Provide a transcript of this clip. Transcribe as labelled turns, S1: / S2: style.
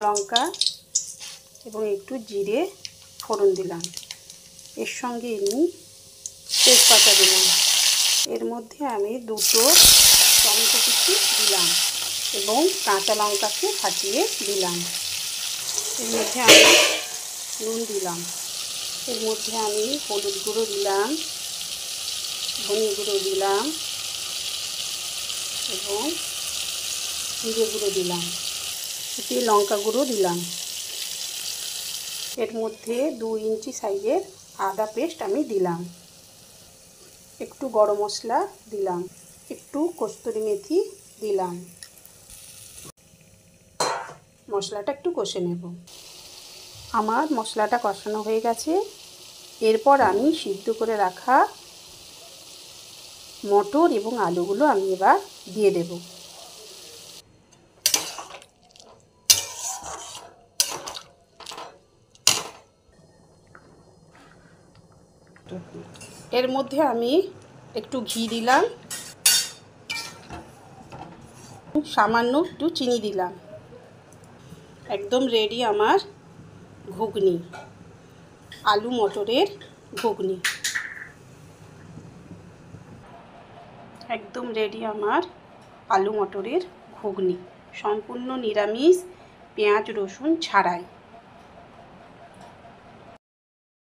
S1: লঙ্কা এবং একটু জিরে ফোড়ন দিলাম। এর সঙ্গে আমি তেজপাতা দিলাম। এর মধ্যে আমি দুটো টমেটো কুচি দিলাম এবং কাঁচা লঙ্কাকে ফাটিয়ে দিলাম। এর মধ্যে আমি নুন দিলাম। এর মধ্যে আমি হলুদ গুঁড়ো দিলাম, ধনে গুঁড়ো দিলাম এবং জিরে গুঁড়ো দিলাম, একটু লঙ্কা গুঁড়ো দিলাম। এর মধ্যে 2 ইঞ্চি সাইজের আদা পেস্ট আমি দিলাম। একটু গরম মশলা দিলাম, একটু কস্তুরি মেথি দিলাম। মশলাটা একটু কষে নেব। আমার মশলাটা কষানো হয়ে গেছে। এরপর আমি সিদ্ধ করে রাখা মটর এবং আলুগুলো আমি এবার দিয়ে দেব। এর মধ্যে আমি একটু ঘি দিলাম, সামান্য একটু চিনি দিলাম। একদম রেডি আমার ঘুগনি, আলু মটরের ঘুগনি। একদম রেডি আমার আলু মটরের ঘুগনি, সম্পূর্ণ নিরামিষ, পেঁয়াজ রসুন ছাড়াই।